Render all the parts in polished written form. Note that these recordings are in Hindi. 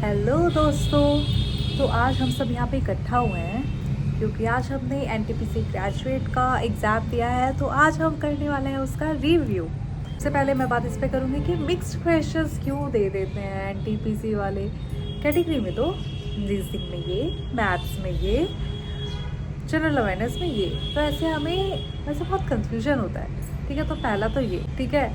हेलो दोस्तों। तो आज हम सब यहाँ पे इकट्ठा हुए हैं क्योंकि आज हमने एनटीपीसी ग्रेजुएट का एग्ज़ाम दिया है। तो आज हम करने वाले हैं उसका रिव्यू। सबसे पहले मैं बात इस पे करूँगी कि मिक्स्ड क्वेश्चंस क्यों दे देते हैं एनटीपीसी वाले कैटेगरी में। तो रीजनिंग में ये, मैथ्स में ये, जनरल अवेयरनेस में ये, तो ऐसे हमें वैसे बहुत कंफ्यूजन होता है। ठीक है, तो पहला तो ये ठीक है।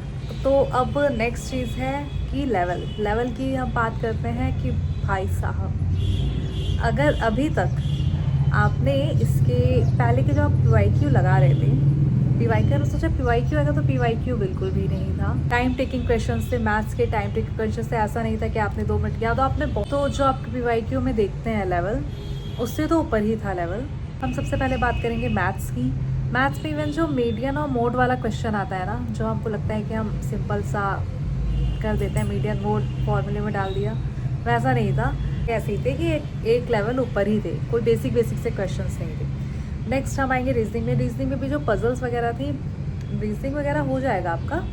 तो अब नेक्स्ट चीज़ है कि लेवल की हम बात करते हैं कि भाई साहब, अगर अभी तक आपने इसके पहले के जो आप PYQ लगा रहे थे, PYQ सोचा PYQ आएगा, तो PYQ बिल्कुल भी नहीं था। टाइम टेकिंग क्वेश्चन से, मैथ्स के टाइम टेकिंग क्वेश्चन से ऐसा नहीं था कि आपने 2 मिनट किया। तो आपने तो जो आपके PYQ में देखते हैं लेवल, उससे तो ऊपर ही था लेवल। हम सबसे पहले बात करेंगे मैथ्स की। मैथ्स में इवन जो मीडियन और मोड वाला क्वेश्चन आता है ना, जो हमको लगता है कि हम सिंपल सा कर देते हैं, मीडियन मोड फॉर्मूले में डाल दिया, वैसा नहीं था। ऐसे ही थे कि एक लेवल ऊपर ही थे, कोई बेसिक से क्वेश्चंस नहीं थे। नेक्स्ट हम आएंगे रीजनिंग में। रीजनिंग में भी जो पजल्स वगैरह थी, रीजनिंग वगैरह हो जाएगा आपका,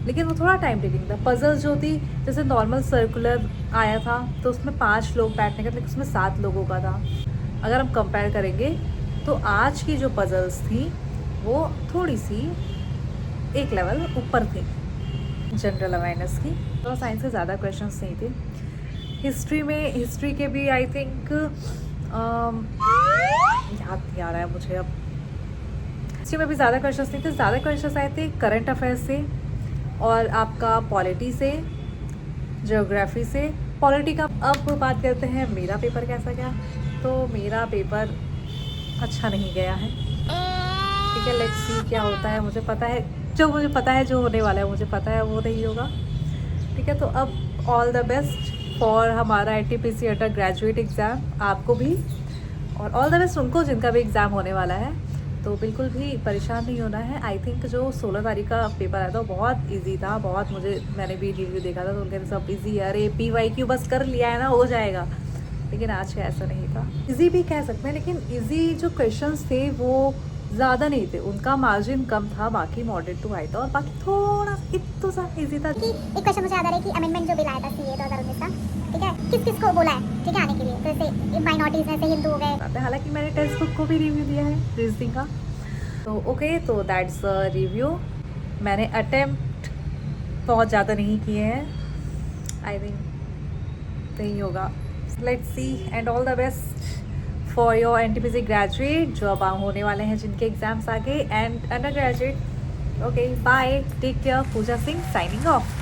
लेकिन वो थोड़ा टाइम टेकिंग था। पजल्स जो थी, जैसे नॉर्मल सर्कुलर आया था तो उसमें 5 लोग बैठने का, लेकिन उसमें 7 लोगों का था। अगर हम कंपेयर करेंगे तो आज की जो पजल्स थी वो थोड़ी सी एक लेवल ऊपर थी जनरल अवेयरनेस की। तो साइंस से ज़्यादा क्वेश्चंस नहीं थे। हिस्ट्री के भी आई थिंक याद नहीं आ रहा है मुझे अब। हिस्ट्री में भी ज़्यादा क्वेश्चंस नहीं थे। ज़्यादा क्वेश्चंस आए थे करंट अफेयर्स से और आपका पॉलिटी से, ज्योग्राफी से। पॉलिटी का अब बात करते हैं मेरा पेपर कैसा गया। तो मेरा पेपर अच्छा नहीं गया है। ठीक है, लेट्स सी क्या होता है। मुझे पता है जो होने वाला है, मुझे पता है वो नहीं होगा। ठीक है, तो अब ऑल द बेस्ट फॉर हमारा एनटीपीसी अंडर ग्रेजुएट एग्ज़ाम, आपको भी, और ऑल द बेस्ट उनको जिनका भी एग्ज़ाम होने वाला है। तो बिल्कुल भी परेशान नहीं होना है। आई थिंक जो 16 तारीख का पेपर आया था वो बहुत ईजी था, बहुत। मैंने भी रिव्यू देखा था तो उनके सब ईजी, अरे PYQ बस कर लिया है ना, हो जाएगा। लेकिन आज का ऐसा नहीं था। इजी भी कह सकते हैं, लेकिन इजी जो क्वेश्चंस थे वो ज़्यादा नहीं थे, उनका मार्जिन कम था। बाकी मॉडरेट टू हाई था और बाकी थोड़ा इतना सा इजी था। कि एक क्वेश्चन मुझे याद आ रहा है कि अमेंडमेंट जो बिल आया था CA 2019 का, ठीक है, किस को बोला है ठीक है आने के लिए। तो जैसे माइनॉरिटीज जैसे हिंदू हो गए। हालांकि मैंने टेक्स्ट बुक को भी रिव्यू दिया है रीजनिंग का। तो ओके, तो दैट्स रिव्यू। मैंने अटेम्प्ट बहुत ज़्यादा नहीं किए हैं, आई थिंक नहीं होगा। Let's see and all the best for your NTPC graduate, जो अब होने वाले हैं, जिनके एग्जाम्स आगे, and undergraduate. Okay, bye, take care. Pooja Singh signing of.